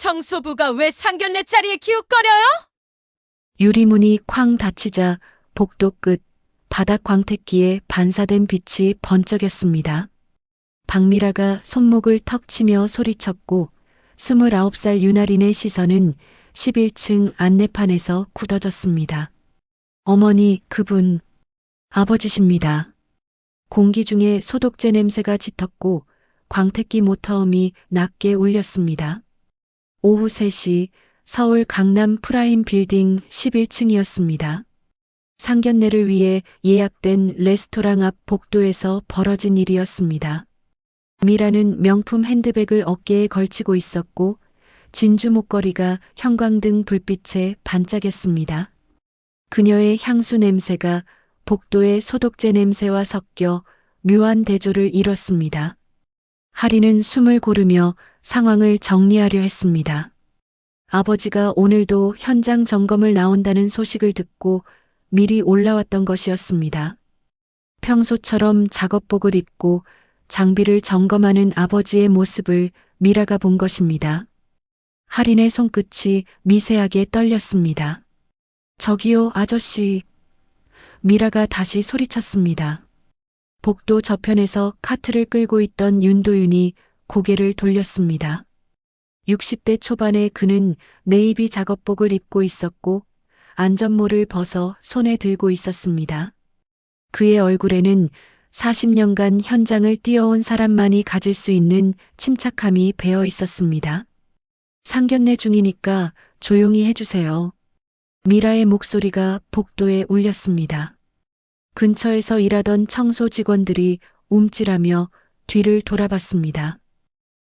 청소부가 왜 상견례 자리에 기웃거려요? 유리문이 쾅 닫히자 복도 끝 바닥 광택기에 반사된 빛이 번쩍였습니다. 박미라가 손목을 턱 치며 소리쳤고 29살 유나린의 시선은 11층 안내판에서 굳어졌습니다. 어머니, 그분 아버지십니다. 공기 중에 소독제 냄새가 짙었고 광택기 모터음이 낮게 울렸습니다. 오후 3시 서울 강남 프라임 빌딩 11층이었습니다. 상견례를 위해 예약된 레스토랑 앞 복도에서 벌어진 일이었습니다. 미라는 명품 핸드백을 어깨에 걸치고 있었고 진주 목걸이가 형광등 불빛에 반짝였습니다. 그녀의 향수 냄새가 복도의 소독제 냄새와 섞여 묘한 대조를 이뤘습니다. 하리는 숨을 고르며 상황을 정리하려 했습니다. 아버지가 오늘도 현장 점검을 나온다는 소식을 듣고 미리 올라왔던 것이었습니다. 평소처럼 작업복을 입고 장비를 점검하는 아버지의 모습을 미라가 본 것입니다. 할인의 손끝이 미세하게 떨렸습니다. 저기요, 아저씨. 미라가 다시 소리쳤습니다. 복도 저편에서 카트를 끌고 있던 윤도윤이 고개를 돌렸습니다. 60대 초반의 그는 네이비 작업복을 입고 있었고 안전모를 벗어 손에 들고 있었습니다. 그의 얼굴에는 40년간 현장을 뛰어온 사람만이 가질 수 있는 침착함이 배어 있었습니다. 상견례 중이니까 조용히 해주세요. 미라의 목소리가 복도에 울렸습니다. 근처에서 일하던 청소 직원들이 움찔하며 뒤를 돌아봤습니다.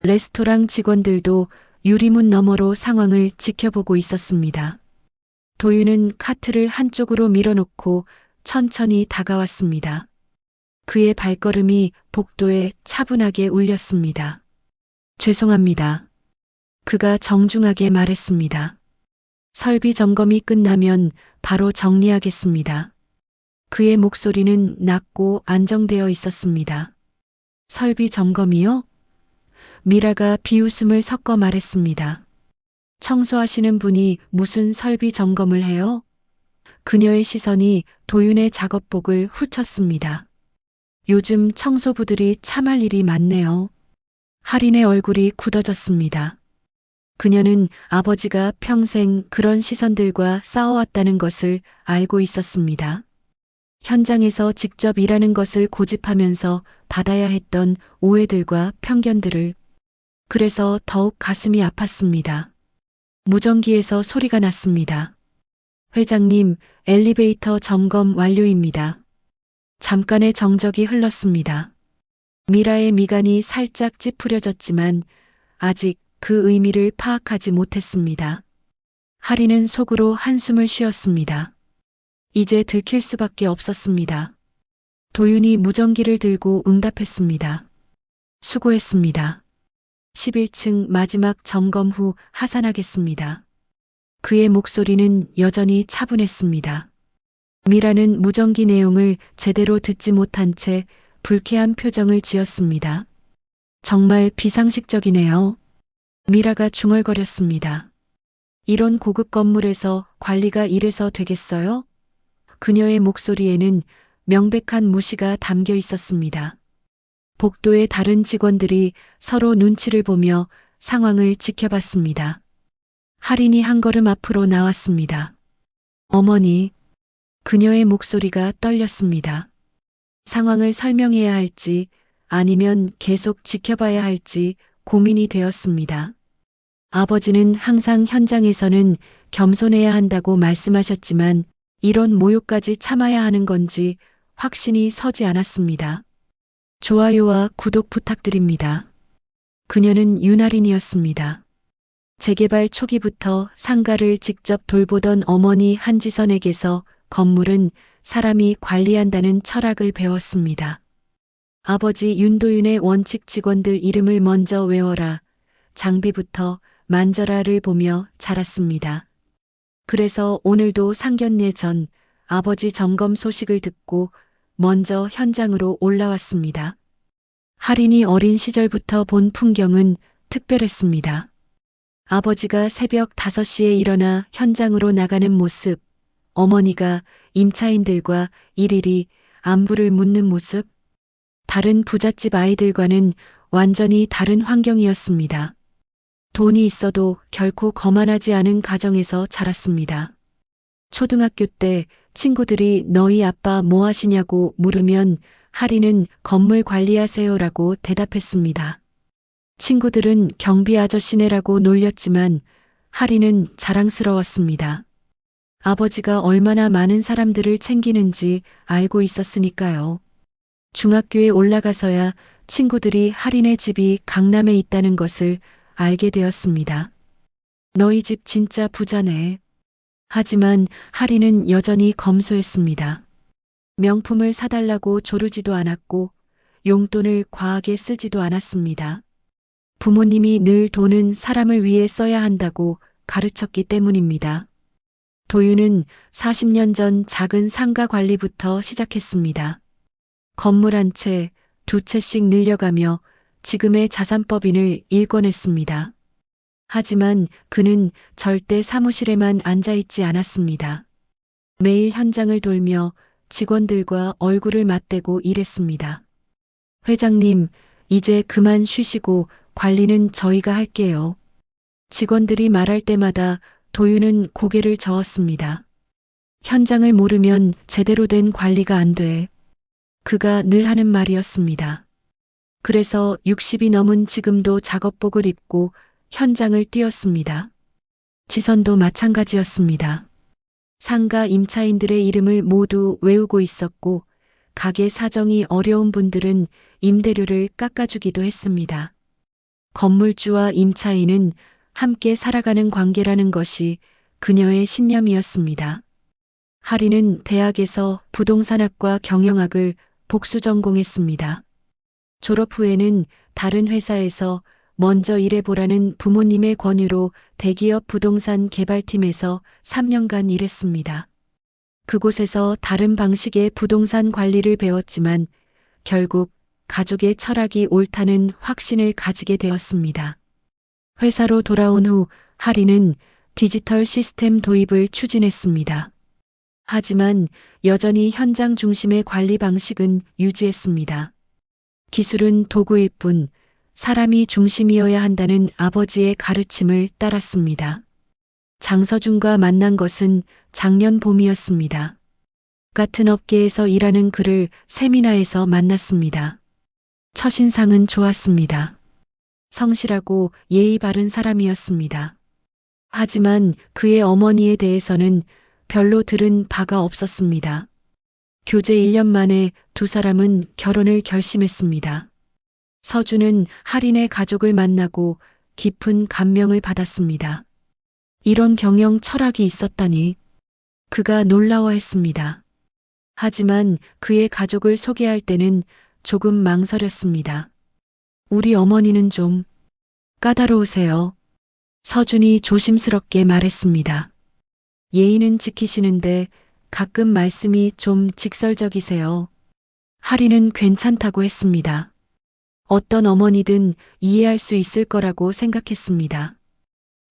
레스토랑 직원들도 유리문 너머로 상황을 지켜보고 있었습니다. 도윤은 카트를 한쪽으로 밀어놓고 천천히 다가왔습니다. 그의 발걸음이 복도에 차분하게 울렸습니다. 죄송합니다. 그가 정중하게 말했습니다. 설비 점검이 끝나면 바로 정리하겠습니다. 그의 목소리는 낮고 안정되어 있었습니다. 설비 점검이요? 미라가 비웃음을 섞어 말했습니다. 청소하시는 분이 무슨 설비 점검을 해요? 그녀의 시선이 도윤의 작업복을 훑었습니다. 요즘 청소부들이 참할 일이 많네요. 할인의 얼굴이 굳어졌습니다. 그녀는 아버지가 평생 그런 시선들과 싸워왔다는 것을 알고 있었습니다. 현장에서 직접 일하는 것을 고집하면서 받아야 했던 오해들과 편견들을. 그래서 더욱 가슴이 아팠습니다. 무전기에서 소리가 났습니다. 회장님, 엘리베이터 점검 완료입니다. 잠깐의 정적이 흘렀습니다. 미라의 미간이 살짝 찌푸려졌지만 아직 그 의미를 파악하지 못했습니다. 하리는 속으로 한숨을 쉬었습니다. 이제 들킬 수밖에 없었습니다. 도윤이 무전기를 들고 응답했습니다. 수고했습니다. 11층 마지막 점검 후 하산하겠습니다. 그의 목소리는 여전히 차분했습니다. 미라는 무전기 내용을 제대로 듣지 못한 채 불쾌한 표정을 지었습니다. 정말 비상식적이네요. 미라가 중얼거렸습니다. 이런 고급 건물에서 관리가 이래서 되겠어요? 그녀의 목소리에는 명백한 무시가 담겨 있었습니다. 복도의 다른 직원들이 서로 눈치를 보며 상황을 지켜봤습니다. 할인이 한 걸음 앞으로 나왔습니다. 어머니, 그녀의 목소리가 떨렸습니다. 상황을 설명해야 할지 아니면 계속 지켜봐야 할지 고민이 되었습니다. 아버지는 항상 현장에서는 겸손해야 한다고 말씀하셨지만 이런 모욕까지 참아야 하는 건지 확신이 서지 않았습니다. 좋아요와 구독 부탁드립니다. 그녀는 유나린이었습니다. 재개발 초기부터 상가를 직접 돌보던 어머니 한지선에게서 건물은 사람이 관리한다는 철학을 배웠습니다. 아버지 윤도윤의 원칙 직원들 이름을 먼저 외워라, 장비부터 만져라를 보며 자랐습니다. 그래서 오늘도 상견례 전 아버지 점검 소식을 듣고 먼저 현장으로 올라왔습니다. 할인이 어린 시절부터 본 풍경은 특별했습니다. 아버지가 새벽 5시에 일어나 현장으로 나가는 모습, 어머니가 임차인들과 일일이 안부를 묻는 모습, 다른 부잣집 아이들과는 완전히 다른 환경이었습니다. 돈이 있어도 결코 거만하지 않은 가정에서 자랐습니다. 초등학교 때 친구들이 너희 아빠 뭐 하시냐고 물으면 하리는 건물 관리하세요라고 대답했습니다. 친구들은 경비 아저씨네라고 놀렸지만 하리는 자랑스러웠습니다. 아버지가 얼마나 많은 사람들을 챙기는지 알고 있었으니까요. 중학교에 올라가서야 친구들이 하린의 집이 강남에 있다는 것을 알게 되었습니다. 너희 집 진짜 부자네. 하지만 하린은 여전히 검소했습니다. 명품을 사달라고 조르지도 않았고 용돈을 과하게 쓰지도 않았습니다. 부모님이 늘 돈은 사람을 위해 써야 한다고 가르쳤기 때문입니다. 도윤은 40년 전 작은 상가 관리부터 시작했습니다. 건물 한 채, 두 채씩 늘려가며 지금의 자산법인을 일궈냈습니다. 하지만 그는 절대 사무실에만 앉아있지 않았습니다. 매일 현장을 돌며 직원들과 얼굴을 맞대고 일했습니다. 회장님, 이제 그만 쉬시고 관리는 저희가 할게요. 직원들이 말할 때마다 도윤은 고개를 저었습니다. 현장을 모르면 제대로 된 관리가 안 돼. 그가 늘 하는 말이었습니다. 그래서 60이 넘은 지금도 작업복을 입고 현장을 뛰었습니다. 지선도 마찬가지였습니다. 상가 임차인들의 이름을 모두 외우고 있었고 가게 사정이 어려운 분들은 임대료를 깎아주기도 했습니다. 건물주와 임차인은 함께 살아가는 관계라는 것이 그녀의 신념이었습니다. 하리는 대학에서 부동산학과 경영학을 복수 전공했습니다. 졸업 후에는 다른 회사에서 먼저 일해보라는 부모님의 권유로 대기업 부동산 개발팀에서 3년간 일했습니다. 그곳에서 다른 방식의 부동산 관리를 배웠지만 결국 가족의 철학이 옳다는 확신을 가지게 되었습니다. 회사로 돌아온 후 하리는 디지털 시스템 도입을 추진했습니다. 하지만 여전히 현장 중심의 관리 방식은 유지했습니다. 기술은 도구일 뿐 사람이 중심이어야 한다는 아버지의 가르침을 따랐습니다. 장서준과 만난 것은 작년 봄이었습니다. 같은 업계에서 일하는 그를 세미나에서 만났습니다. 첫인상은 좋았습니다. 성실하고 예의 바른 사람이었습니다. 하지만 그의 어머니에 대해서는 별로 들은 바가 없었습니다. 교제 1년 만에 두 사람은 결혼을 결심했습니다. 서준은 하린의 가족을 만나고 깊은 감명을 받았습니다. 이런 경영 철학이 있었다니 그가 놀라워했습니다. 하지만 그의 가족을 소개할 때는 조금 망설였습니다. 우리 어머니는 좀 까다로우세요. 서준이 조심스럽게 말했습니다. 예의는 지키시는데 가끔 말씀이 좀 직설적이세요. 하리는 괜찮다고 했습니다. 어떤 어머니든 이해할 수 있을 거라고 생각했습니다.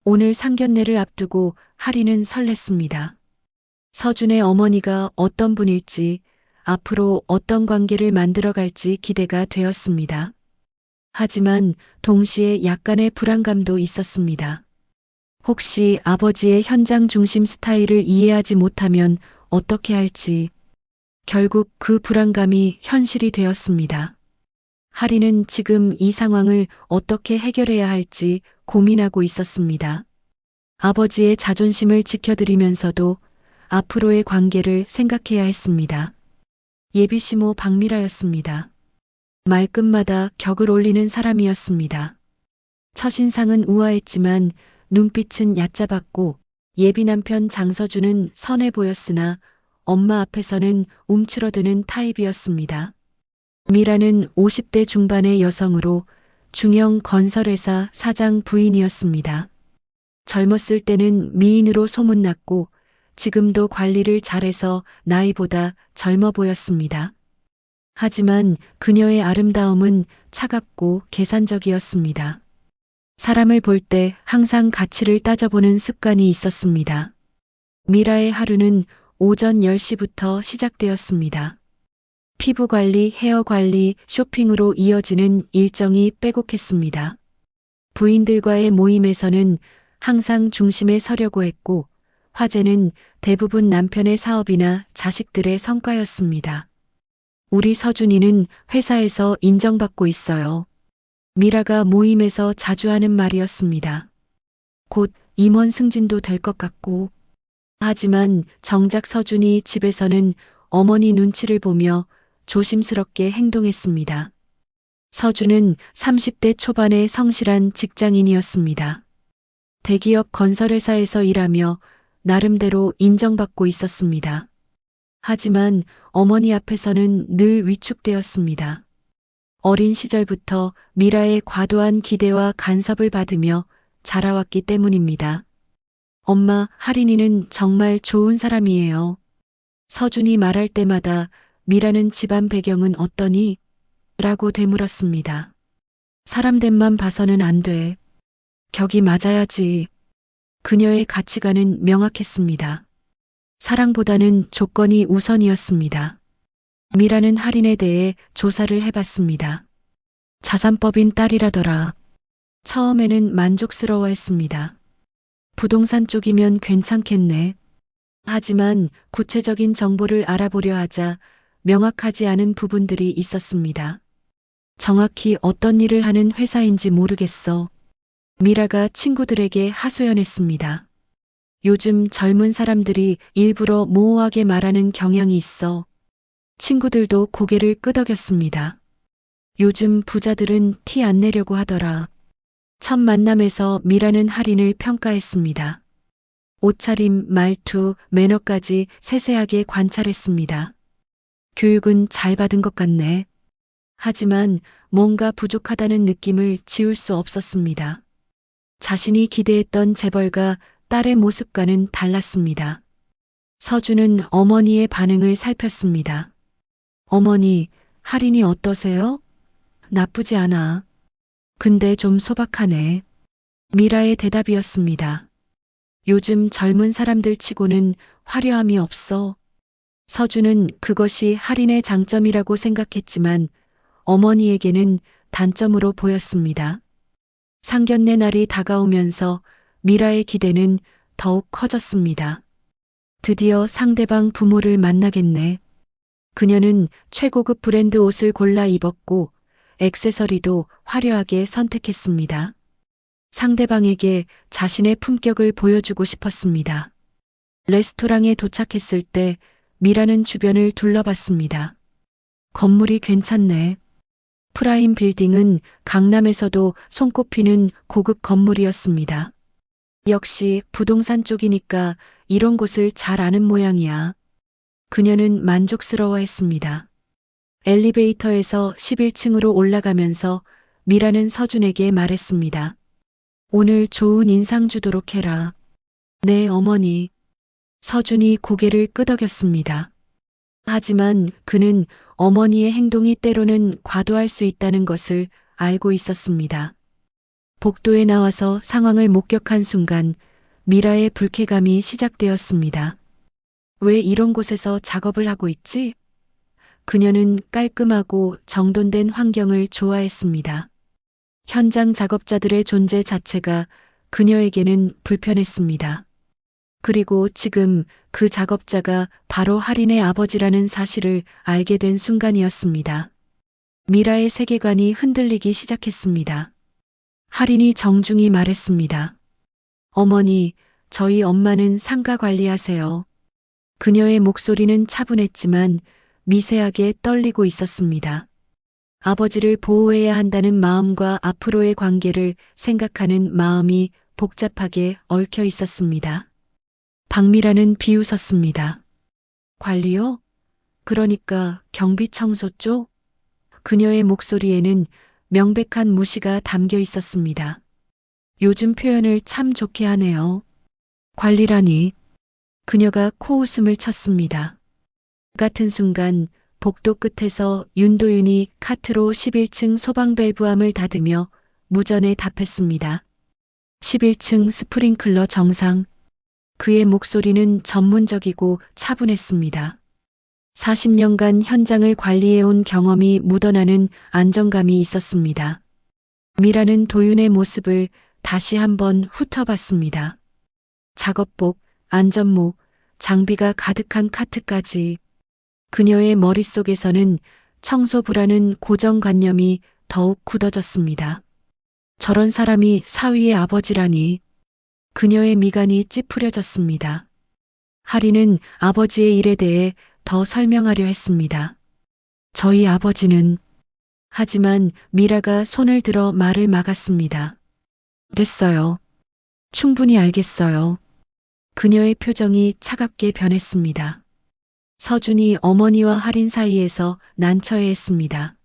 오늘 상견례를 앞두고 하리는 설렜습니다. 서준의 어머니가 어떤 분일지, 앞으로 어떤 관계를 만들어갈지 기대가 되었습니다. 하지만 동시에 약간의 불안감도 있었습니다. 혹시 아버지의 현장 중심 스타일을 이해하지 못하면 어떻게 할지. 결국 그 불안감이 현실이 되었습니다. 하리는 지금 이 상황을 어떻게 해결해야 할지 고민하고 있었습니다. 아버지의 자존심을 지켜드리면서도 앞으로의 관계를 생각해야 했습니다. 예비시모 박미라였습니다. 말끝마다 격을 올리는 사람이었습니다. 첫인상은 우아했지만 눈빛은 얕잡았고 예비 남편 장서준은 선해 보였으나 엄마 앞에서는 움츠러드는 타입이었습니다. 미라는 50대 중반의 여성으로 중형 건설회사 사장 부인이었습니다. 젊었을 때는 미인으로 소문났고 지금도 관리를 잘해서 나이보다 젊어 보였습니다. 하지만 그녀의 아름다움은 차갑고 계산적이었습니다. 사람을 볼 때 항상 가치를 따져보는 습관이 있었습니다. 미라의 하루는 오전 10시부터 시작되었습니다. 피부 관리, 헤어 관리, 쇼핑으로 이어지는 일정이 빼곡했습니다. 부인들과의 모임에서는 항상 중심에 서려고 했고, 화제는 대부분 남편의 사업이나 자식들의 성과였습니다. 우리 서준이는 회사에서 인정받고 있어요. 미라가 모임에서 자주 하는 말이었습니다. 곧 임원 승진도 될 것 같고, 하지만 정작 서준이 집에서는 어머니 눈치를 보며 조심스럽게 행동했습니다. 서준은 30대 초반의 성실한 직장인이었습니다. 대기업 건설회사에서 일하며 나름대로 인정받고 있었습니다. 하지만 어머니 앞에서는 늘 위축되었습니다. 어린 시절부터 미라의 과도한 기대와 간섭을 받으며 자라왔기 때문입니다. 엄마, 하린이는 정말 좋은 사람이에요. 서준이 말할 때마다 미라는 집안 배경은 어떠니? 라고 되물었습니다. 사람됨만 봐서는 안 돼. 격이 맞아야지. 그녀의 가치관은 명확했습니다. 사랑보다는 조건이 우선이었습니다. 미라는 할인에 대해 조사를 해봤습니다. 자산법인 딸이라더라. 처음에는 만족스러워했습니다. 부동산 쪽이면 괜찮겠네. 하지만 구체적인 정보를 알아보려 하자 명확하지 않은 부분들이 있었습니다. 정확히 어떤 일을 하는 회사인지 모르겠어. 미라가 친구들에게 하소연했습니다. 요즘 젊은 사람들이 일부러 모호하게 말하는 경향이 있어. 친구들도 고개를 끄덕였습니다. 요즘 부자들은 티 안 내려고 하더라. 첫 만남에서 미라는 할인을 평가했습니다. 옷차림, 말투, 매너까지 세세하게 관찰했습니다. 교육은 잘 받은 것 같네. 하지만 뭔가 부족하다는 느낌을 지울 수 없었습니다. 자신이 기대했던 재벌과 딸의 모습과는 달랐습니다. 서준은 어머니의 반응을 살폈습니다. 어머니, 할인이 어떠세요? 나쁘지 않아. 근데 좀 소박하네. 미라의 대답이었습니다. 요즘 젊은 사람들 치고는 화려함이 없어. 서준은 그것이 할인의 장점이라고 생각했지만 어머니에게는 단점으로 보였습니다. 상견례 날이 다가오면서 미라의 기대는 더욱 커졌습니다. 드디어 상대방 부모를 만나겠네. 그녀는 최고급 브랜드 옷을 골라 입었고 액세서리도 화려하게 선택했습니다. 상대방에게 자신의 품격을 보여주고 싶었습니다. 레스토랑에 도착했을 때 미라는 주변을 둘러봤습니다. 건물이 괜찮네. 프라임 빌딩은 강남에서도 손꼽히는 고급 건물이었습니다. 역시 부동산 쪽이니까 이런 곳을 잘 아는 모양이야. 그녀는 만족스러워했습니다. 엘리베이터에서 11층으로 올라가면서 미라는 서준에게 말했습니다. 오늘 좋은 인상 주도록 해라. 네, 어머니. 서준이 고개를 끄덕였습니다. 하지만 그는 어머니의 행동이 때로는 과도할 수 있다는 것을 알고 있었습니다. 복도에 나와서 상황을 목격한 순간 미라의 불쾌감이 시작되었습니다. 왜 이런 곳에서 작업을 하고 있지? 그녀는 깔끔하고 정돈된 환경을 좋아했습니다. 현장 작업자들의 존재 자체가 그녀에게는 불편했습니다. 그리고 지금 그 작업자가 바로 할인의 아버지라는 사실을 알게 된 순간이었습니다. 미라의 세계관이 흔들리기 시작했습니다. 할인이 정중히 말했습니다. 어머니, 저희 엄마는 상가 관리하세요. 그녀의 목소리는 차분했지만 미세하게 떨리고 있었습니다. 아버지를 보호해야 한다는 마음과 앞으로의 관계를 생각하는 마음이 복잡하게 얽혀 있었습니다. 박미라는 비웃었습니다. 관리요? 그러니까 경비 청소 쪽? 그녀의 목소리에는 명백한 무시가 담겨 있었습니다. 요즘 표현을 참 좋게 하네요. 관리라니. 그녀가 코웃음을 쳤습니다. 같은 순간 복도 끝에서 윤도윤이 카트로 11층 소방밸브함을 닫으며 무전에 답했습니다. 11층 스프링클러 정상. 그의 목소리는 전문적이고 차분했습니다. 40년간 현장을 관리해온 경험이 묻어나는 안정감이 있었습니다. 미라는 도윤의 모습을 다시 한번 훑어봤습니다. 작업복, 안전모, 장비가 가득한 카트까지. 그녀의 머릿속에서는 청소부라는 고정관념이 더욱 굳어졌습니다. 저런 사람이 사위의 아버지라니. 그녀의 미간이 찌푸려졌습니다. 하리는 아버지의 일에 대해 더 설명하려 했습니다. 저희 아버지는. 하지만 미라가 손을 들어 말을 막았습니다. 됐어요. 충분히 알겠어요. 그녀의 표정이 차갑게 변했습니다. 서준이 어머니와 할인 사이에서 난처해했습니다.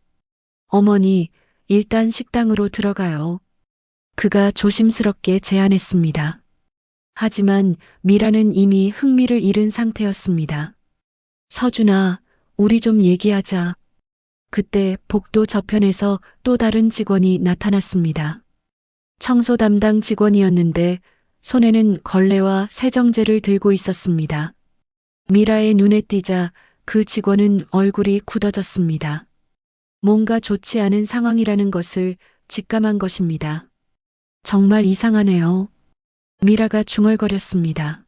어머니, 일단 식당으로 들어가요. 그가 조심스럽게 제안했습니다. 하지만 미라는 이미 흥미를 잃은 상태였습니다. 서준아, 우리 좀 얘기하자. 그때 복도 저편에서 또 다른 직원이 나타났습니다. 청소 담당 직원이었는데 손에는 걸레와 세정제를 들고 있었습니다. 미라의 눈에 띄자 그 직원은 얼굴이 굳어졌습니다. 뭔가 좋지 않은 상황이라는 것을 직감한 것입니다. 정말 이상하네요. 미라가 중얼거렸습니다.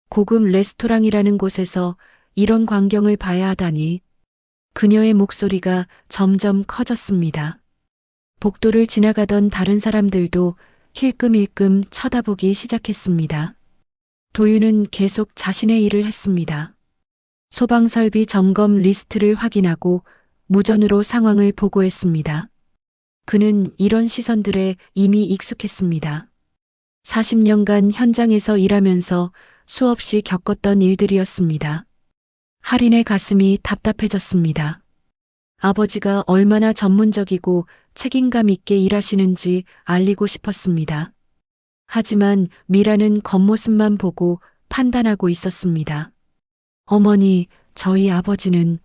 고급 레스토랑이라는 곳에서 이런 광경을 봐야 하다니. 그녀의 목소리가 점점 커졌습니다. 복도를 지나가던 다른 사람들도 힐끔힐끔 쳐다보기 시작했습니다. 도윤은 계속 자신의 일을 했습니다. 소방설비 점검 리스트를 확인하고 무전으로 상황을 보고했습니다. 그는 이런 시선들에 이미 익숙했습니다. 40년간 현장에서 일하면서 수없이 겪었던 일들이었습니다. 할인의 가슴이 답답해졌습니다. 아버지가 얼마나 전문적이고 책임감 있게 일하시는지 알리고 싶었습니다. 하지만 미라는 겉모습만 보고 판단하고 있었습니다. 어머니, 저희 아버지는.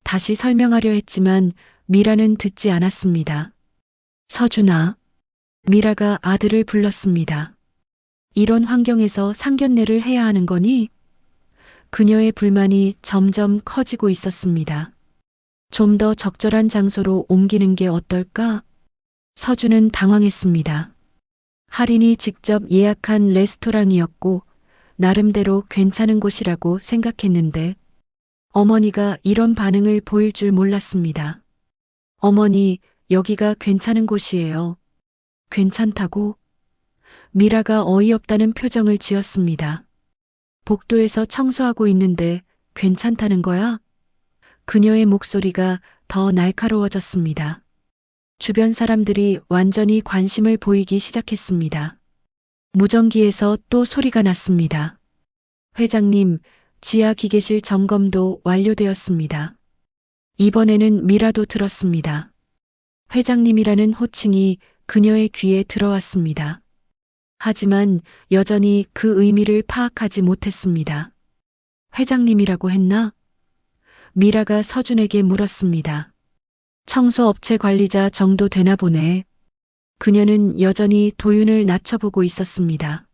다시 설명하려 했지만 미라는 듣지 않았습니다. 서준아. 미라가 아들을 불렀습니다. 이런 환경에서 상견례를 해야 하는 거니? 그녀의 불만이 점점 커지고 있었습니다. 좀 더 적절한 장소로 옮기는 게 어떨까? 서준은 당황했습니다. 할인이 직접 예약한 레스토랑이었고 나름대로 괜찮은 곳이라고 생각했는데 어머니가 이런 반응을 보일 줄 몰랐습니다. 어머니, 여기가 괜찮은 곳이에요. 괜찮다고? 미라가 어이없다는 표정을 지었습니다. 복도에서 청소하고 있는데 괜찮다는 거야? 그녀의 목소리가 더 날카로워졌습니다. 주변 사람들이 완전히 관심을 보이기 시작했습니다. 무전기에서 또 소리가 났습니다. 회장님, 지하 기계실 점검도 완료되었습니다. 이번에는 미라도 들었습니다. 회장님이라는 호칭이 그녀의 귀에 들어왔습니다. 하지만 여전히 그 의미를 파악하지 못했습니다. 회장님이라고 했나? 미라가 서준에게 물었습니다. 청소업체 관리자 정도 되나 보네. 그녀는 여전히 도윤을 낮춰보고 있었습니다.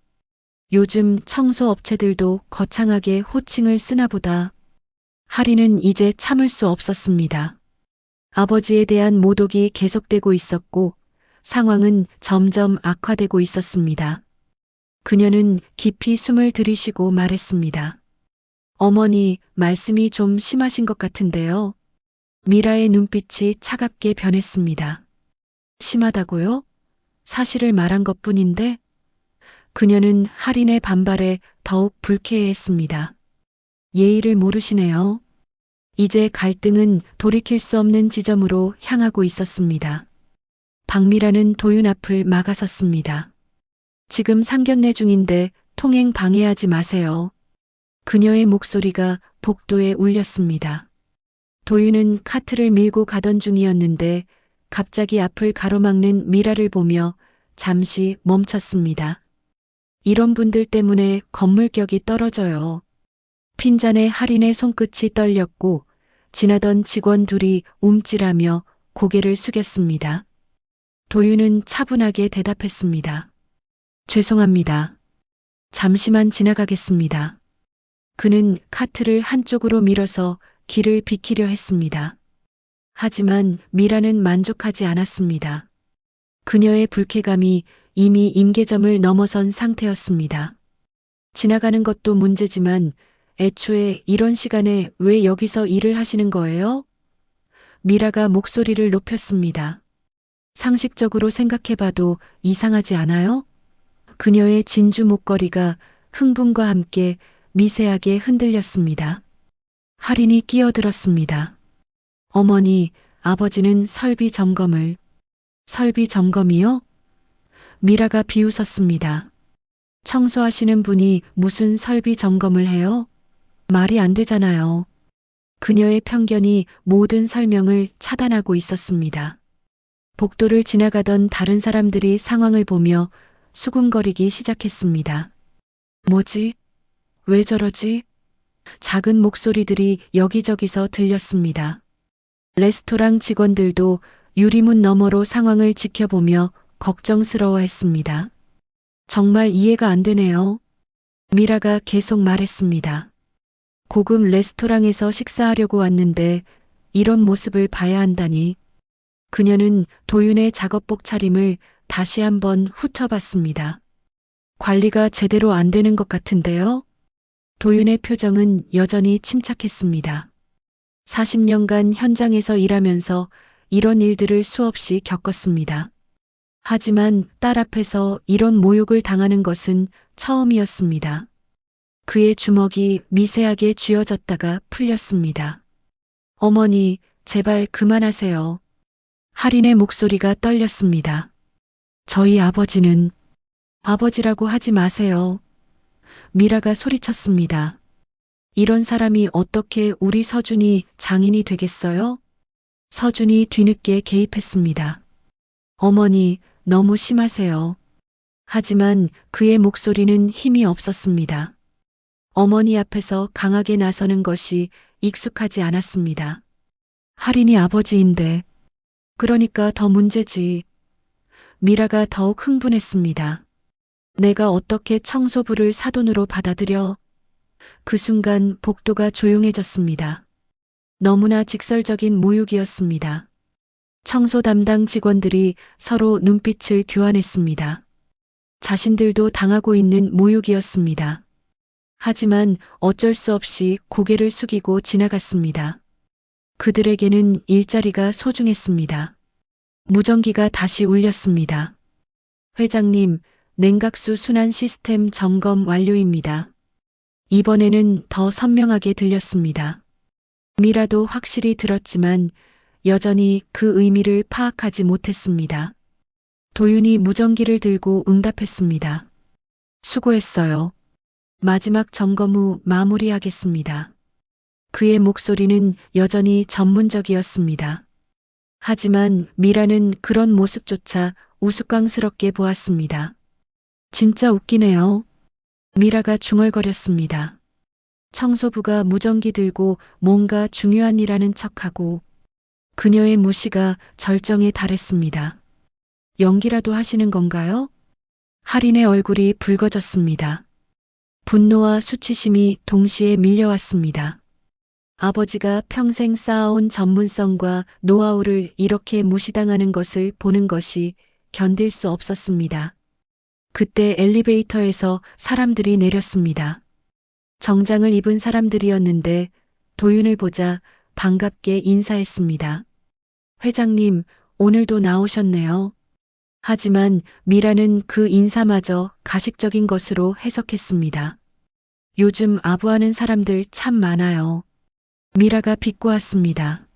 요즘 청소업체들도 거창하게 호칭을 쓰나 보다. 할인은 이제 참을 수 없었습니다. 아버지에 대한 모독이 계속되고 있었고 상황은 점점 악화되고 있었습니다. 그녀는 깊이 숨을 들이쉬고 말했습니다. 어머니, 말씀이 좀 심하신 것 같은데요. 미라의 눈빛이 차갑게 변했습니다. 심하다고요? 사실을 말한 것뿐인데? 그녀는 할인의 반발에 더욱 불쾌해했습니다. 예의를 모르시네요. 이제 갈등은 돌이킬 수 없는 지점으로 향하고 있었습니다. 박미라는 도윤 앞을 막아섰습니다. 지금 상견례 중인데 통행 방해하지 마세요. 그녀의 목소리가 복도에 울렸습니다. 도윤은 카트를 밀고 가던 중이었는데 갑자기 앞을 가로막는 미라를 보며 잠시 멈췄습니다. 이런 분들 때문에 건물격이 떨어져요. 핀잔에 할인의 손끝이 떨렸고 지나던 직원 둘이 움찔하며 고개를 숙였습니다. 도윤은 차분하게 대답했습니다. 죄송합니다. 잠시만 지나가겠습니다. 그는 카트를 한쪽으로 밀어서 길을 비키려 했습니다. 하지만 미라는 만족하지 않았습니다. 그녀의 불쾌감이 이미 임계점을 넘어선 상태였습니다. 지나가는 것도 문제지만 애초에 이런 시간에 왜 여기서 일을 하시는 거예요? 미라가 목소리를 높였습니다. 상식적으로 생각해봐도 이상하지 않아요? 그녀의 진주 목걸이가 흥분과 함께 미세하게 흔들렸습니다. 할인이 끼어들었습니다. 어머니, 아버지는 설비 점검을. 설비 점검이요? 미라가 비웃었습니다. 청소하시는 분이 무슨 설비 점검을 해요? 말이 안 되잖아요. 그녀의 편견이 모든 설명을 차단하고 있었습니다. 복도를 지나가던 다른 사람들이 상황을 보며 수군거리기 시작했습니다. 뭐지? 왜 저러지? 작은 목소리들이 여기저기서 들렸습니다. 레스토랑 직원들도 유리문 너머로 상황을 지켜보며 걱정스러워했습니다. 정말 이해가 안 되네요. 미라가 계속 말했습니다. 고급 레스토랑에서 식사하려고 왔는데 이런 모습을 봐야 한다니. 그녀는 도윤의 작업복 차림을 다시 한번 훑어봤습니다. 관리가 제대로 안 되는 것 같은데요? 도윤의 표정은 여전히 침착했습니다. 40년간 현장에서 일하면서 이런 일들을 수없이 겪었습니다. 하지만 딸 앞에서 이런 모욕을 당하는 것은 처음이었습니다. 그의 주먹이 미세하게 쥐어졌다가 풀렸습니다. 어머니, 제발 그만하세요. 할인의 목소리가 떨렸습니다. 저희 아버지는 아버지라고 하지 마세요. 미라가 소리쳤습니다. 이런 사람이 어떻게 우리 서준이 장인이 되겠어요? 서준이 뒤늦게 개입했습니다. 어머니, 너무 심하세요. 하지만 그의 목소리는 힘이 없었습니다. 어머니 앞에서 강하게 나서는 것이 익숙하지 않았습니다. 할인이 아버지인데, 그러니까 더 문제지. 미라가 더욱 흥분했습니다. 내가 어떻게 청소부를 사돈으로 받아들여? 그 순간 복도가 조용해졌습니다. 너무나 직설적인 모욕이었습니다. 청소 담당 직원들이 서로 눈빛을 교환했습니다. 자신들도 당하고 있는 모욕이었습니다. 하지만 어쩔 수 없이 고개를 숙이고 지나갔습니다. 그들에게는 일자리가 소중했습니다. 무전기가 다시 울렸습니다. 회장님, 냉각수 순환 시스템 점검 완료입니다. 이번에는 더 선명하게 들렸습니다. 미라도 확실히 들었지만 여전히 그 의미를 파악하지 못했습니다. 도윤이 무전기를 들고 응답했습니다. 수고했어요. 마지막 점검 후 마무리하겠습니다. 그의 목소리는 여전히 전문적이었습니다. 하지만 미라는 그런 모습조차 우스꽝스럽게 보았습니다. 진짜 웃기네요. 미라가 중얼거렸습니다. 청소부가 무전기 들고 뭔가 중요한 일 하는 척하고 그녀의 무시가 절정에 달했습니다. 연기라도 하시는 건가요? 할인의 얼굴이 붉어졌습니다. 분노와 수치심이 동시에 밀려왔습니다. 아버지가 평생 쌓아온 전문성과 노하우를 이렇게 무시당하는 것을 보는 것이 견딜 수 없었습니다. 그때 엘리베이터에서 사람들이 내렸습니다. 정장을 입은 사람들이었는데 도윤을 보자 반갑게 인사했습니다. 회장님, 오늘도 나오셨네요. 하지만 미라는 그 인사마저 가식적인 것으로 해석했습니다. 요즘 아부하는 사람들 참 많아요. 미라가 비꼬았습니다.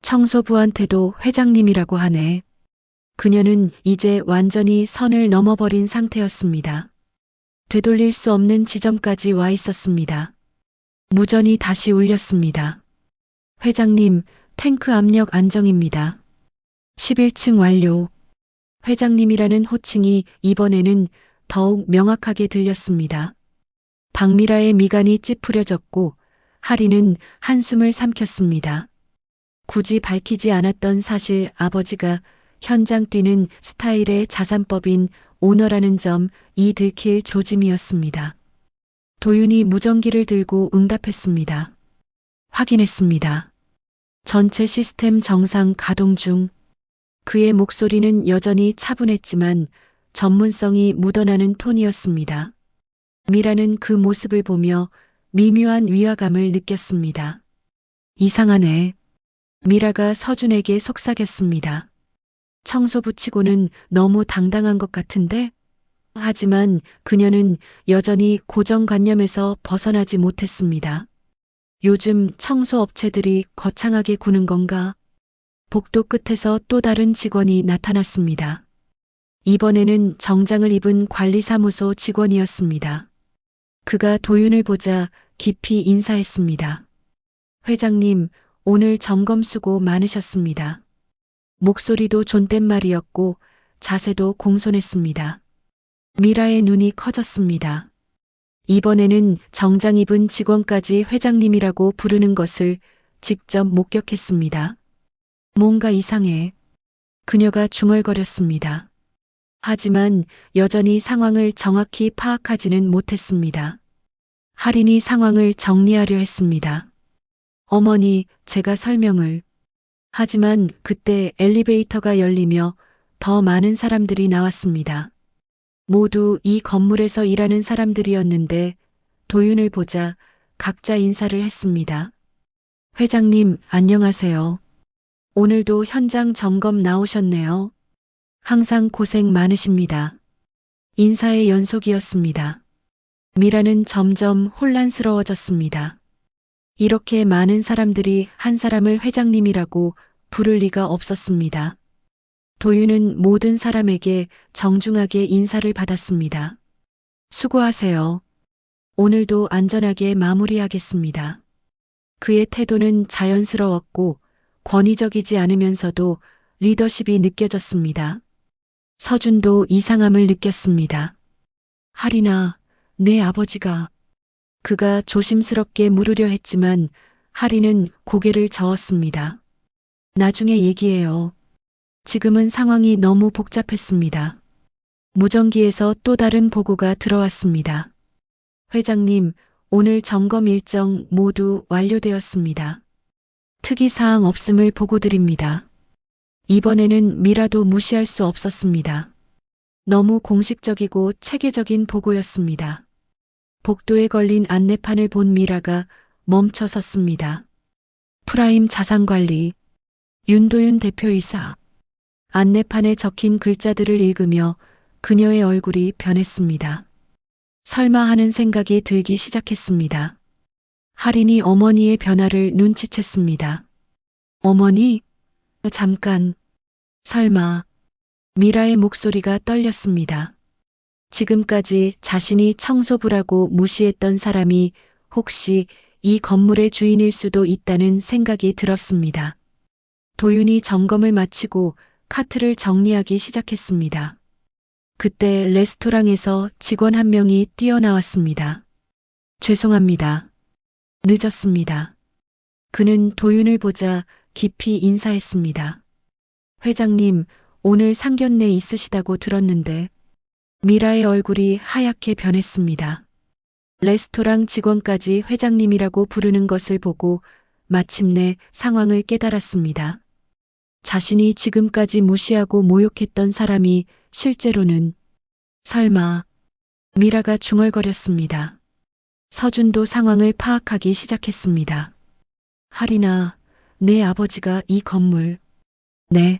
청소부한테도 회장님이라고 하네. 그녀는 이제 완전히 선을 넘어버린 상태였습니다. 되돌릴 수 없는 지점까지 와 있었습니다. 무전이 다시 울렸습니다. 회장님, 탱크 압력 안정입니다. 11층 완료. 회장님이라는 호칭이 이번에는 더욱 명확하게 들렸습니다. 박미라의 미간이 찌푸려졌고 할인은 한숨을 삼켰습니다. 굳이 밝히지 않았던 사실 아버지가 현장 뛰는 스타일의 자산법인 오너라는 점 이 들킬 조짐이었습니다. 도윤이 무전기를 들고 응답했습니다. 확인했습니다. 전체 시스템 정상 가동 중. 그의 목소리는 여전히 차분했지만 전문성이 묻어나는 톤이었습니다. 미라는 그 모습을 보며 미묘한 위화감을 느꼈습니다. 이상하네. 미라가 서준에게 속삭였습니다. 청소부치고는 너무 당당한 것 같은데? 하지만 그녀는 여전히 고정관념에서 벗어나지 못했습니다. 요즘 청소업체들이 거창하게 구는 건가? 복도 끝에서 또 다른 직원이 나타났습니다. 이번에는 정장을 입은 관리사무소 직원이었습니다. 그가 도윤을 보자 깊이 인사했습니다. 회장님, 오늘 점검 수고 많으셨습니다. 목소리도 존댓말이었고 자세도 공손했습니다. 미라의 눈이 커졌습니다. 이번에는 정장 입은 직원까지 회장님이라고 부르는 것을 직접 목격했습니다. 뭔가 이상해. 그녀가 중얼거렸습니다. 하지만 여전히 상황을 정확히 파악하지는 못했습니다. 할인이 상황을 정리하려 했습니다. 어머니, 제가 설명을. 하지만 그때 엘리베이터가 열리며 더 많은 사람들이 나왔습니다. 모두 이 건물에서 일하는 사람들이었는데 도윤을 보자 각자 인사를 했습니다. 회장님, 안녕하세요. 오늘도 현장 점검 나오셨네요. 항상 고생 많으십니다. 인사의 연속이었습니다. 미라는 점점 혼란스러워졌습니다. 이렇게 많은 사람들이 한 사람을 회장님이라고 부를 리가 없었습니다. 도윤은 모든 사람에게 정중하게 인사를 받았습니다. 수고하세요. 오늘도 안전하게 마무리하겠습니다. 그의 태도는 자연스러웠고 권위적이지 않으면서도 리더십이 느껴졌습니다. 서준도 이상함을 느꼈습니다. 할인아, 내 아버지가. 그가 조심스럽게 물으려 했지만 할인은 고개를 저었습니다. 나중에 얘기해요. 지금은 상황이 너무 복잡했습니다. 무전기에서 또 다른 보고가 들어왔습니다. 회장님, 오늘 점검 일정 모두 완료되었습니다. 특이사항 없음을 보고드립니다. 이번에는 미라도 무시할 수 없었습니다. 너무 공식적이고 체계적인 보고였습니다. 복도에 걸린 안내판을 본 미라가 멈춰 섰습니다. 프라임 자산관리, 윤도윤 대표이사. 안내판에 적힌 글자들을 읽으며 그녀의 얼굴이 변했습니다. 설마 하는 생각이 들기 시작했습니다. 할인이 어머니의 변화를 눈치챘습니다. 어머니? 잠깐. 설마. 미라의 목소리가 떨렸습니다. 지금까지 자신이 청소부라고 무시했던 사람이 혹시 이 건물의 주인일 수도 있다는 생각이 들었습니다. 도윤이 점검을 마치고 카트를 정리하기 시작했습니다. 그때 레스토랑에서 직원 한 명이 뛰어나왔습니다. 죄송합니다. 늦었습니다. 그는 도윤을 보자 깊이 인사했습니다. 회장님, 오늘 상견례 있으시다고 들었는데. 미라의 얼굴이 하얗게 변했습니다. 레스토랑 직원까지 회장님이라고 부르는 것을 보고 마침내 상황을 깨달았습니다. 자신이 지금까지 무시하고 모욕했던 사람이 실제로는. 설마. 미라가 중얼거렸습니다. 서준도 상황을 파악하기 시작했습니다. 할인아, 내 아버지가 이 건물. 네.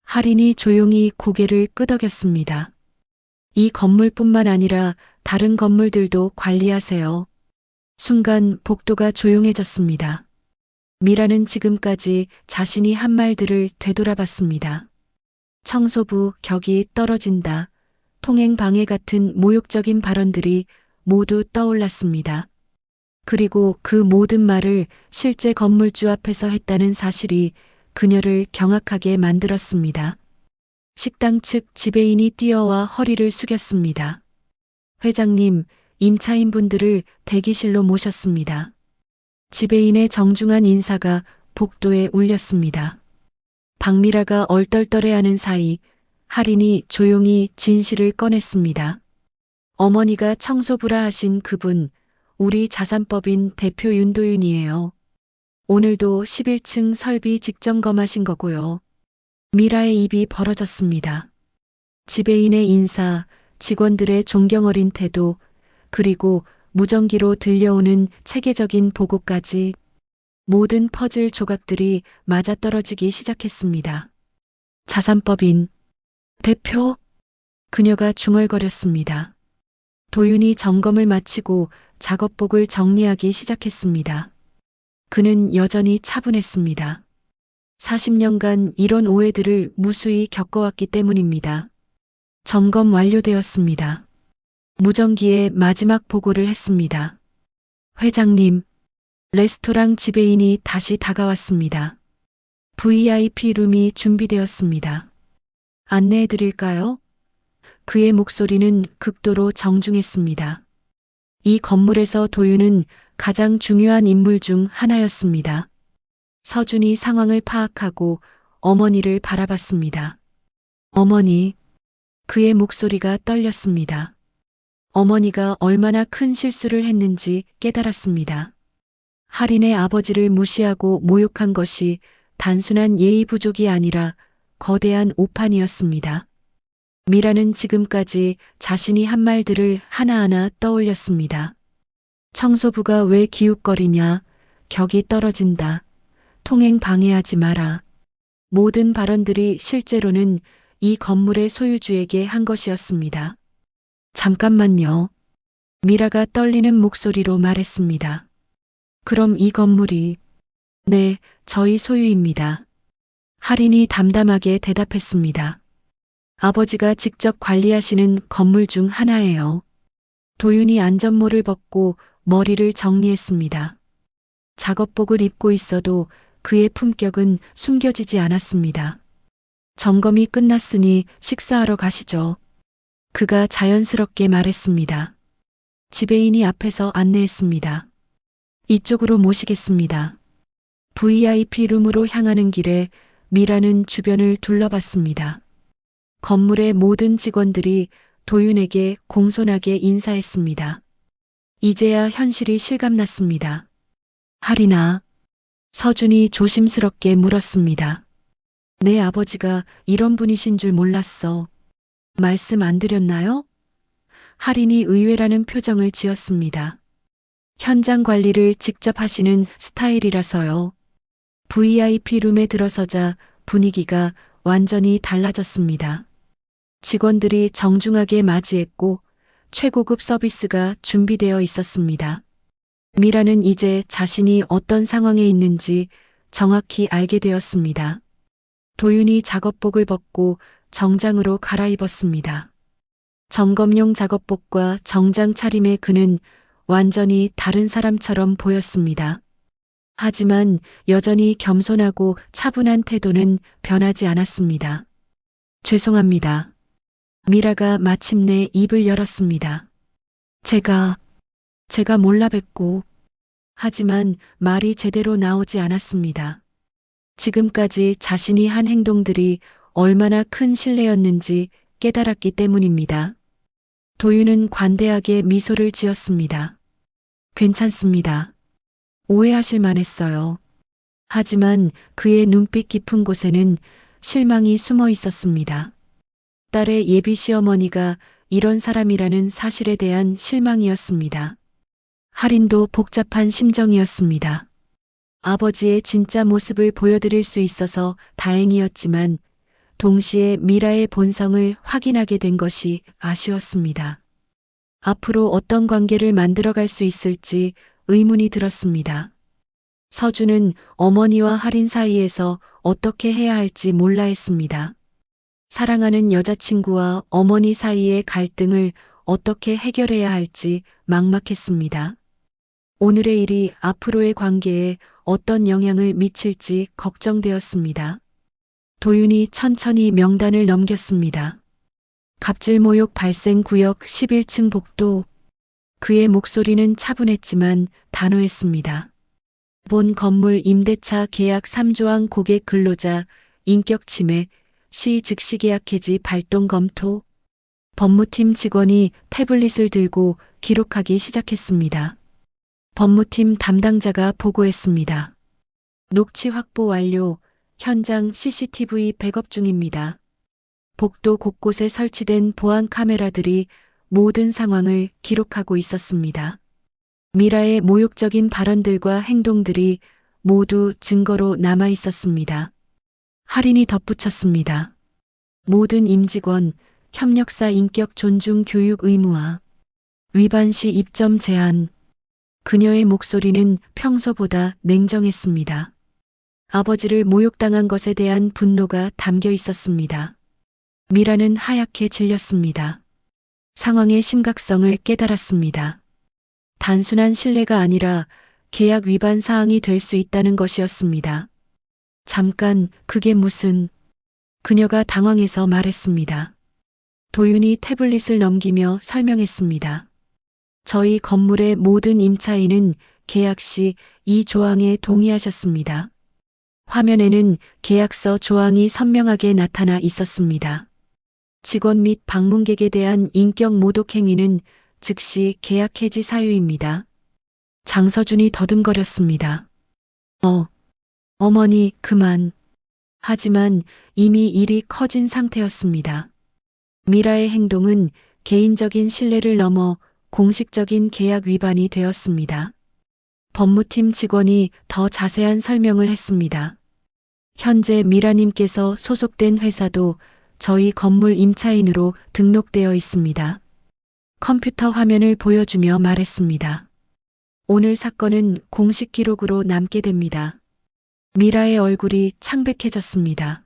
할인이 조용히 고개를 끄덕였습니다. 이 건물뿐만 아니라 다른 건물들도 관리하세요. 순간 복도가 조용해졌습니다. 미라는 지금까지 자신이 한 말들을 되돌아봤습니다. 청소부 격이 떨어진다. 통행 방해 같은 모욕적인 발언들이 모두 떠올랐습니다. 그리고 그 모든 말을 실제 건물주 앞에서 했다는 사실이 그녀를 경악하게 만들었습니다. 식당 측 지배인이 뛰어와 허리를 숙였습니다. 회장님, 임차인분들을 대기실로 모셨습니다. 지배인의 정중한 인사가 복도에 울렸습니다. 박미라가 얼떨떨해하는 사이 할인이 조용히 진실을 꺼냈습니다. 어머니가 청소부라 하신 그분, 우리 자산법인 대표 윤도윤이에요. 오늘도 11층 설비 직점검하신 거고요. 미라의 입이 벌어졌습니다. 지배인의 인사, 직원들의 존경 어린 태도, 그리고 무전기로 들려오는 체계적인 보고까지 모든 퍼즐 조각들이 맞아떨어지기 시작했습니다. 자산법인 대표? 그녀가 중얼거렸습니다. 도윤이 점검을 마치고 작업복을 정리하기 시작했습니다. 그는 여전히 차분했습니다. 40년간 이런 오해들을 무수히 겪어왔기 때문입니다. 점검 완료되었습니다. 무전기에 마지막 보고를 했습니다. 회장님, 레스토랑 지배인이 다시 다가왔습니다. VIP 룸이 준비되었습니다. 안내해 드릴까요? 그의 목소리는 극도로 정중했습니다. 이 건물에서 도윤은 가장 중요한 인물 중 하나였습니다. 서준이 상황을 파악하고 어머니를 바라봤습니다. 어머니, 그의 목소리가 떨렸습니다. 어머니가 얼마나 큰 실수를 했는지 깨달았습니다. 할인의 아버지를 무시하고 모욕한 것이 단순한 예의 부족이 아니라 거대한 오판이었습니다. 미라는 지금까지 자신이 한 말들을 하나하나 떠올렸습니다. 청소부가 왜 기웃거리냐, 격이 떨어진다, 통행 방해하지 마라. 모든 발언들이 실제로는 이 건물의 소유주에게 한 것이었습니다. 잠깐만요. 미라가 떨리는 목소리로 말했습니다. 그럼 이 건물이, 네, 저희 소유입니다. 할인이 담담하게 대답했습니다. 아버지가 직접 관리하시는 건물 중 하나예요. 도윤이 안전모를 벗고 머리를 정리했습니다. 작업복을 입고 있어도 그의 품격은 숨겨지지 않았습니다. 점검이 끝났으니 식사하러 가시죠. 그가 자연스럽게 말했습니다. 지배인이 앞에서 안내했습니다. 이쪽으로 모시겠습니다. VIP 룸으로 향하는 길에 미라는 주변을 둘러봤습니다. 건물의 모든 직원들이 도윤에게 공손하게 인사했습니다. 이제야 현실이 실감났습니다. 할인아, 서준이 조심스럽게 물었습니다. 내 아버지가 이런 분이신 줄 몰랐어. 말씀 안 드렸나요? 할인이 의외라는 표정을 지었습니다. 현장 관리를 직접 하시는 스타일이라서요. VIP 룸에 들어서자 분위기가 완전히 달라졌습니다. 직원들이 정중하게 맞이했고 최고급 서비스가 준비되어 있었습니다. 미라는 이제 자신이 어떤 상황에 있는지 정확히 알게 되었습니다. 도윤이 작업복을 벗고 정장으로 갈아입었습니다. 점검용 작업복과 정장 차림의 그는 완전히 다른 사람처럼 보였습니다. 하지만 여전히 겸손하고 차분한 태도는 변하지 않았습니다. 죄송합니다. 미라가 마침내 입을 열었습니다. 제가 몰라 뵙고, 하지만 말이 제대로 나오지 않았습니다. 지금까지 자신이 한 행동들이 얼마나 큰 신뢰였는지 깨달았기 때문입니다. 도윤은 관대하게 미소를 지었습니다. 괜찮습니다. 오해하실 만했어요. 하지만 그의 눈빛 깊은 곳에는 실망이 숨어 있었습니다. 딸의 예비 시어머니가 이런 사람이라는 사실에 대한 실망이었습니다. 할인도 복잡한 심정이었습니다. 아버지의 진짜 모습을 보여드릴 수 있어서 다행이었지만 동시에 미라의 본성을 확인하게 된 것이 아쉬웠습니다. 앞으로 어떤 관계를 만들어갈 수 있을지 의문이 들었습니다. 서준은 어머니와 할인 사이에서 어떻게 해야 할지 몰라 했습니다. 사랑하는 여자친구와 어머니 사이의 갈등을 어떻게 해결해야 할지 막막했습니다. 오늘의 일이 앞으로의 관계에 어떤 영향을 미칠지 걱정되었습니다. 도윤이 천천히 명단을 넘겼습니다. 갑질모욕 발생 구역 11층 복도. 그의 목소리는 차분했지만 단호했습니다. 본 건물 임대차 계약 3조항 고객 근로자, 인격 침해, 시 즉시 계약 해지 발동 검토. 법무팀 직원이 태블릿을 들고 기록하기 시작했습니다. 법무팀 담당자가 보고했습니다. 녹취 확보 완료. 현장 CCTV 백업 중입니다. 복도 곳곳에 설치된 보안 카메라들이 모든 상황을 기록하고 있었습니다. 미라의 모욕적인 발언들과 행동들이 모두 증거로 남아 있었습니다. 할인이 덧붙였습니다. 모든 임직원, 협력사 인격 존중 교육 의무화, 위반 시 입점 제한. 그녀의 목소리는 평소보다 냉정했습니다. 아버지를 모욕당한 것에 대한 분노가 담겨 있었습니다. 미라는 하얗게 질렸습니다. 상황의 심각성을 깨달았습니다. 단순한 실례가 아니라 계약 위반 사항이 될 수 있다는 것이었습니다. 잠깐, 그게 무슨... 그녀가 당황해서 말했습니다. 도윤이 태블릿을 넘기며 설명했습니다. 저희 건물의 모든 임차인은 계약 시 이 조항에 동의하셨습니다. 화면에는 계약서 조항이 선명하게 나타나 있었습니다. 직원 및 방문객에 대한 인격 모독 행위는 즉시 계약 해지 사유입니다. 장서준이 더듬거렸습니다. 어머니, 그만. 하지만 이미 일이 커진 상태였습니다. 미라의 행동은 개인적인 신뢰를 넘어 공식적인 계약 위반이 되었습니다. 법무팀 직원이 더 자세한 설명을 했습니다. 현재 미라님께서 소속된 회사도 저희 건물 임차인으로 등록되어 있습니다. 컴퓨터 화면을 보여주며 말했습니다. 오늘 사건은 공식 기록으로 남게 됩니다. 미라의 얼굴이 창백해졌습니다.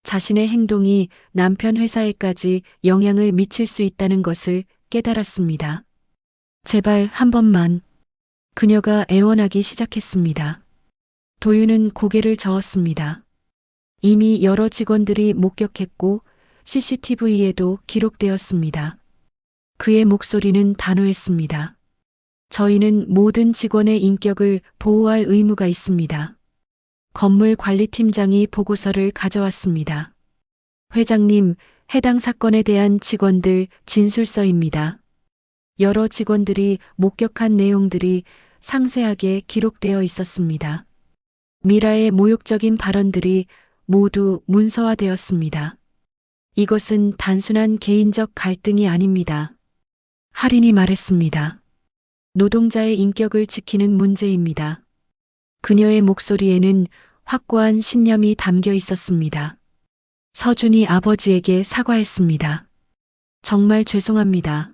자신의 행동이 남편 회사에까지 영향을 미칠 수 있다는 것을 깨달았습니다. 제발 한 번만. 그녀가 애원하기 시작했습니다. 도윤은 고개를 저었습니다. 이미 여러 직원들이 목격했고 CCTV에도 기록되었습니다. 그의 목소리는 단호했습니다. 저희는 모든 직원의 인격을 보호할 의무가 있습니다. 건물 관리팀장이 보고서를 가져왔습니다. 회장님, 해당 사건에 대한 직원들 진술서입니다. 여러 직원들이 목격한 내용들이 상세하게 기록되어 있었습니다. 미라의 모욕적인 발언들이 모두 문서화되었습니다. 이것은 단순한 개인적 갈등이 아닙니다. 할인이 말했습니다. 노동자의 인격을 지키는 문제입니다. 그녀의 목소리에는 확고한 신념이 담겨 있었습니다. 서준이 아버지에게 사과했습니다. 정말 죄송합니다.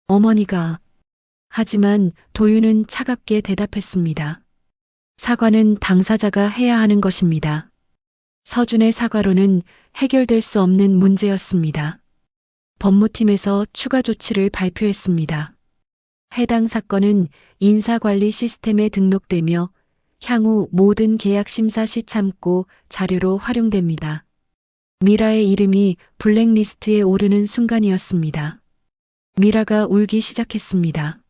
어머니가... 하지만 도윤은 차갑게 대답했습니다. 사과는 당사자가 해야 하는 것입니다. 서준의 사과로는 해결될 수 없는 문제였습니다. 법무팀에서 추가 조치를 발표했습니다. 해당 사건은 인사관리 시스템에 등록되며 향후 모든 계약 심사 시 참고 자료로 활용됩니다. 미라의 이름이 블랙리스트에 오르는 순간이었습니다. 미라가 울기 시작했습니다.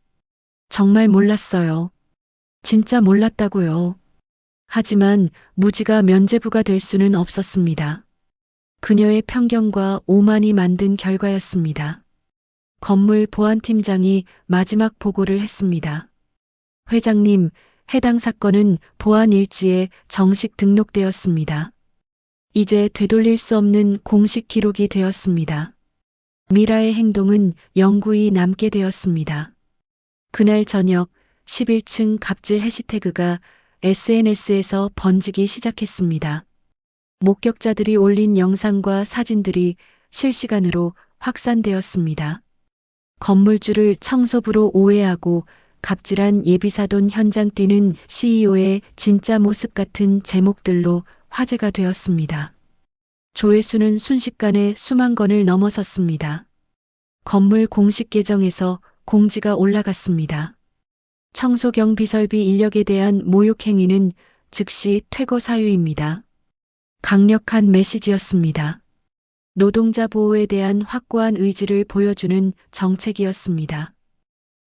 정말 몰랐어요. 진짜 몰랐다고요. 하지만 무지가 면죄부가 될 수는 없었습니다. 그녀의 편견과 오만이 만든 결과였습니다. 건물 보안팀장이 마지막 보고를 했습니다. 회장님, 해당 사건은 보안 일지에 정식 등록되었습니다. 이제 되돌릴 수 없는 공식 기록이 되었습니다. 미라의 행동은 영구히 남게 되었습니다. 그날 저녁 11층 갑질 해시태그가 SNS에서 번지기 시작했습니다. 목격자들이 올린 영상과 사진들이 실시간으로 확산되었습니다. 건물주를 청소부로 오해하고 갑질한 예비사돈 현장 뛰는 CEO의 진짜 모습 같은 제목들로 화제가 되었습니다. 조회수는 순식간에 수만 건을 넘어섰습니다. 건물 공식 계정에서 공지가 올라갔습니다. 청소경 비설비 인력에 대한 모욕 행위는 즉시 퇴거 사유입니다. 강력한 메시지였습니다. 노동자 보호에 대한 확고한 의지를 보여주는 정책이었습니다.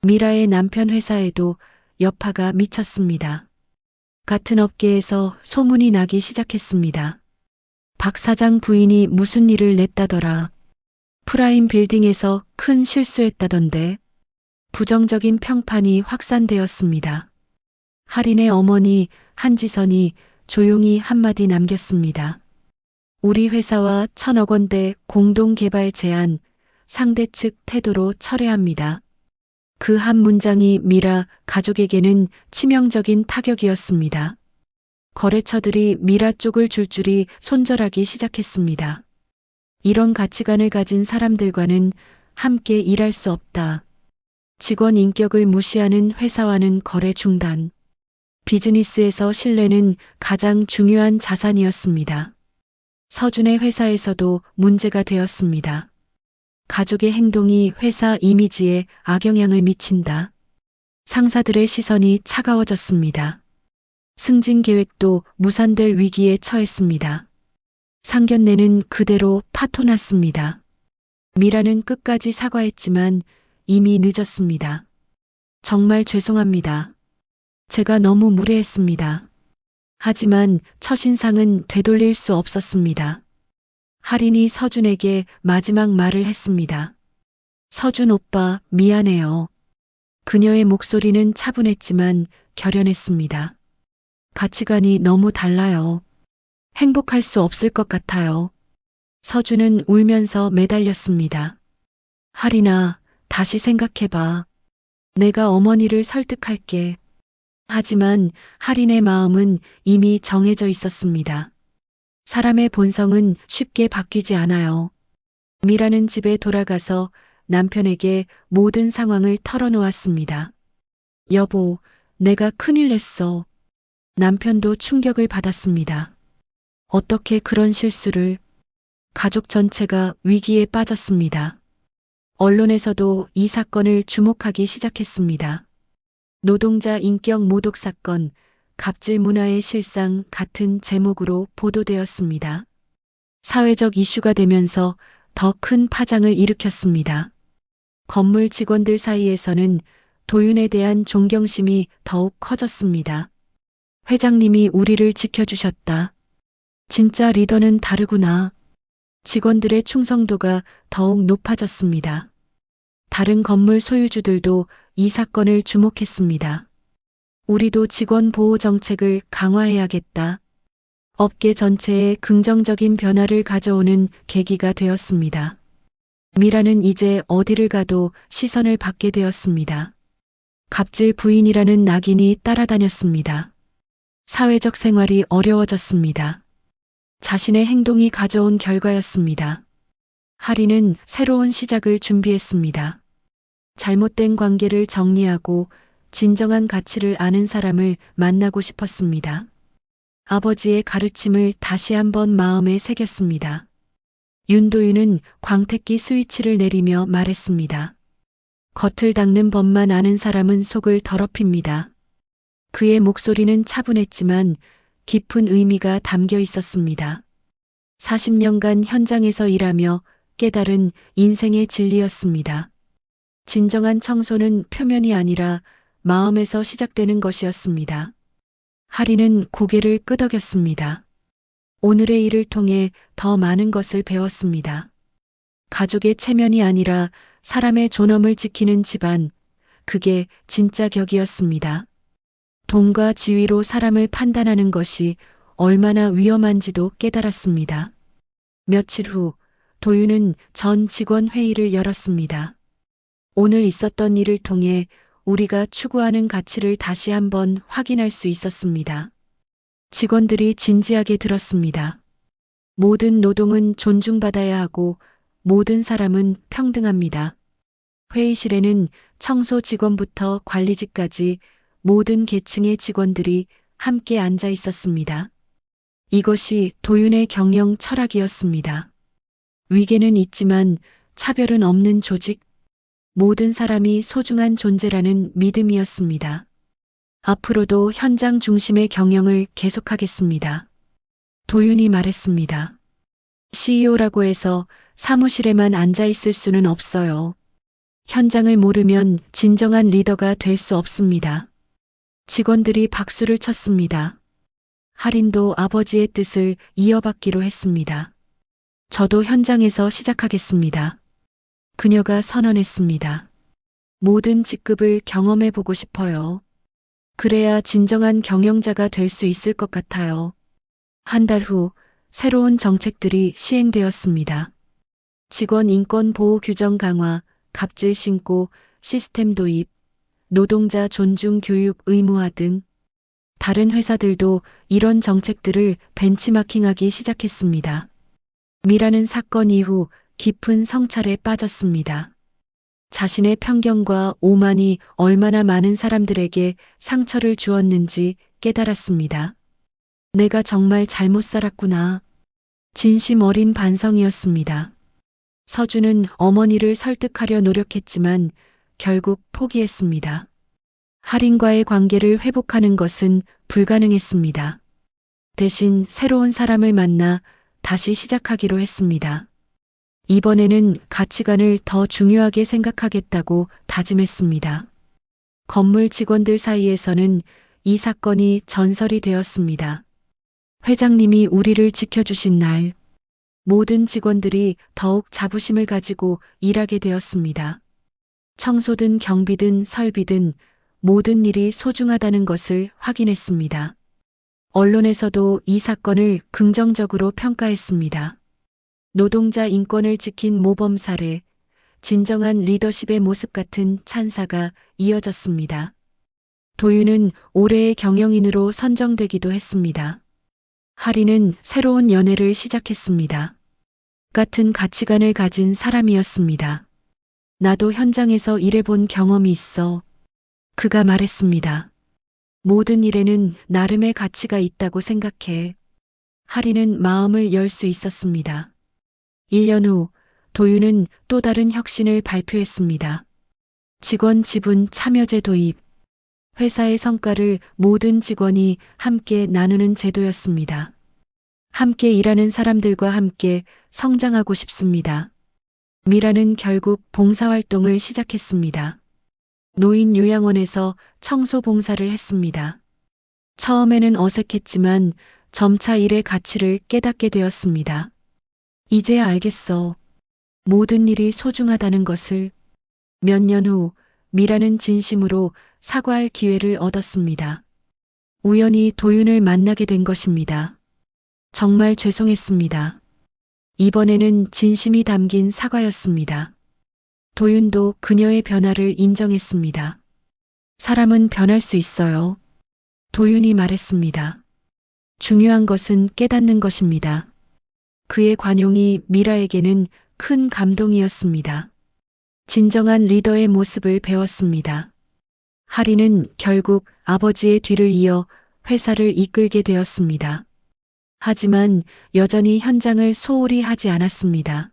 미라의 남편 회사에도 여파가 미쳤습니다. 같은 업계에서 소문이 나기 시작했습니다. 박 사장 부인이 무슨 일을 냈다더라. 프라임 빌딩에서 큰 실수했다던데. 부정적인 평판이 확산되었습니다. 할인의 어머니 한지선이 조용히 한마디 남겼습니다. 우리 회사와 1,000억 원대 공동개발 제안 상대 측 태도로 철회합니다. 그 한 문장이 미라 가족에게는 치명적인 타격이었습니다. 거래처들이 미라 쪽을 줄줄이 손절하기 시작했습니다. 이런 가치관을 가진 사람들과는 함께 일할 수 없다. 직원 인격을 무시하는 회사와는 거래 중단. 비즈니스에서 신뢰는 가장 중요한 자산이었습니다. 서준의 회사에서도 문제가 되었습니다. 가족의 행동이 회사 이미지에 악영향을 미친다. 상사들의 시선이 차가워졌습니다. 승진 계획도 무산될 위기에 처했습니다. 상견례는 그대로 파토났습니다. 미라는 끝까지 사과했지만 이미 늦었습니다. 정말 죄송합니다. 제가 너무 무례했습니다. 하지만 첫인상은 되돌릴 수 없었습니다. 할인이 서준에게 마지막 말을 했습니다. 서준 오빠, 미안해요. 그녀의 목소리는 차분했지만 결연했습니다. 가치관이 너무 달라요. 행복할 수 없을 것 같아요. 서준은 울면서 매달렸습니다. 할인아, 다시 생각해봐. 내가 어머니를 설득할게. 하지만 할인의 마음은 이미 정해져 있었습니다. 사람의 본성은 쉽게 바뀌지 않아요. 미라는 집에 돌아가서 남편에게 모든 상황을 털어놓았습니다. 여보, 내가 큰일 냈어. 남편도 충격을 받았습니다. 어떻게 그런 실수를? 가족 전체가 위기에 빠졌습니다. 언론에서도 이 사건을 주목하기 시작했습니다. 노동자 인격 모독 사건, 갑질 문화의 실상 같은 제목으로 보도되었습니다. 사회적 이슈가 되면서 더 큰 파장을 일으켰습니다. 건물 직원들 사이에서는 도윤에 대한 존경심이 더욱 커졌습니다. 회장님이 우리를 지켜주셨다. 진짜 리더는 다르구나. 직원들의 충성도가 더욱 높아졌습니다. 다른 건물 소유주들도 이 사건을 주목했습니다. 우리도 직원 보호 정책을 강화해야겠다. 업계 전체에 긍정적인 변화를 가져오는 계기가 되었습니다. 미라는 이제 어디를 가도 시선을 받게 되었습니다. 갑질 부인이라는 낙인이 따라다녔습니다. 사회적 생활이 어려워졌습니다. 자신의 행동이 가져온 결과였습니다. 할인은 새로운 시작을 준비했습니다. 잘못된 관계를 정리하고 진정한 가치를 아는 사람을 만나고 싶었습니다. 아버지의 가르침을 다시 한번 마음에 새겼습니다. 윤도윤은 광택기 스위치를 내리며 말했습니다. 겉을 닦는 법만 아는 사람은 속을 더럽힙니다. 그의 목소리는 차분했지만 깊은 의미가 담겨 있었습니다. 40년간 현장에서 일하며 깨달은 인생의 진리였습니다. 진정한 청소는 표면이 아니라 마음에서 시작되는 것이었습니다. 할인은 고개를 끄덕였습니다. 오늘의 일을 통해 더 많은 것을 배웠습니다. 가족의 체면이 아니라 사람의 존엄을 지키는 집안, 그게 진짜 격이었습니다. 돈과 지위로 사람을 판단하는 것이 얼마나 위험한지도 깨달았습니다. 며칠 후 도윤은 전 직원 회의를 열었습니다. 오늘 있었던 일을 통해 우리가 추구하는 가치를 다시 한번 확인할 수 있었습니다. 직원들이 진지하게 들었습니다. 모든 노동은 존중받아야 하고 모든 사람은 평등합니다. 회의실에는 청소 직원부터 관리직까지 모든 계층의 직원들이 함께 앉아 있었습니다. 이것이 도윤의 경영 철학이었습니다. 위계는 있지만 차별은 없는 조직, 모든 사람이 소중한 존재라는 믿음이었습니다. 앞으로도 현장 중심의 경영을 계속하겠습니다. 도윤이 말했습니다. CEO라고 해서 사무실에만 앉아 있을 수는 없어요. 현장을 모르면 진정한 리더가 될 수 없습니다. 직원들이 박수를 쳤습니다. 할인도 아버지의 뜻을 이어받기로 했습니다. 저도 현장에서 시작하겠습니다. 그녀가 선언했습니다. 모든 직급을 경험해 보고 싶어요. 그래야 진정한 경영자가 될 수 있을 것 같아요. 한 달 후 새로운 정책들이 시행되었습니다. 직원 인권 보호 규정 강화, 갑질 신고, 시스템 도입, 노동자 존중 교육 의무화 등 다른 회사들도 이런 정책들을 벤치마킹하기 시작했습니다. 미라는 사건 이후 깊은 성찰에 빠졌습니다. 자신의 편견과 오만이 얼마나 많은 사람들에게 상처를 주었는지 깨달았습니다. 내가 정말 잘못 살았구나. 진심 어린 반성이었습니다. 서준은 어머니를 설득하려 노력했지만 결국 포기했습니다. 할인과의 관계를 회복하는 것은 불가능했습니다. 대신 새로운 사람을 만나 다시 시작하기로 했습니다. 이번에는 가치관을 더 중요하게 생각하겠다고 다짐했습니다. 건물 직원들 사이에서는 이 사건이 전설이 되었습니다. 회장님이 우리를 지켜주신 날, 모든 직원들이 더욱 자부심을 가지고 일하게 되었습니다. 청소든 경비든 설비든 모든 일이 소중하다는 것을 확인했습니다. 언론에서도 이 사건을 긍정적으로 평가했습니다. 노동자 인권을 지킨 모범 사례, 진정한 리더십의 모습 같은 찬사가 이어졌습니다. 도윤은 올해의 경영인으로 선정되기도 했습니다. 할인은 새로운 연애를 시작했습니다. 같은 가치관을 가진 사람이었습니다. 나도 현장에서 일해본 경험이 있어. 그가 말했습니다. 모든 일에는 나름의 가치가 있다고 생각해. 할인은 마음을 열 수 있었습니다. 1년 후 도윤은 또 다른 혁신을 발표했습니다. 직원 지분 참여제 도입. 회사의 성과를 모든 직원이 함께 나누는 제도였습니다. 함께 일하는 사람들과 함께 성장하고 싶습니다. 미라는 결국 봉사활동을 시작했습니다. 노인 요양원에서 청소 봉사를 했습니다. 처음에는 어색했지만 점차 일의 가치를 깨닫게 되었습니다. 이제야 알겠어. 모든 일이 소중하다는 것을. 몇 년 후 미라는 진심으로 사과할 기회를 얻었습니다. 우연히 도윤을 만나게 된 것입니다. 정말 죄송했습니다. 이번에는 진심이 담긴 사과였습니다. 도윤도 그녀의 변화를 인정했습니다. 사람은 변할 수 있어요. 도윤이 말했습니다. 중요한 것은 깨닫는 것입니다. 그의 관용이 미라에게는 큰 감동이었습니다. 진정한 리더의 모습을 배웠습니다. 할인은 결국 아버지의 뒤를 이어 회사를 이끌게 되었습니다. 하지만 여전히 현장을 소홀히 하지 않았습니다.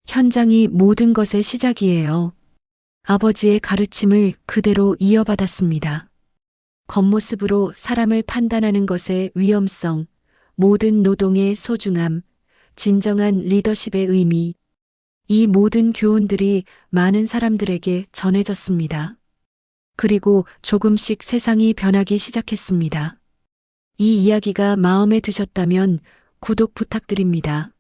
현장이 모든 것의 시작이에요. 아버지의 가르침을 그대로 이어받았습니다. 겉모습으로 사람을 판단하는 것의 위험성, 모든 노동의 소중함, 진정한 리더십의 의미, 이 모든 교훈들이 많은 사람들에게 전해졌습니다. 그리고 조금씩 세상이 변하기 시작했습니다. 이 이야기가 마음에 드셨다면 구독 부탁드립니다.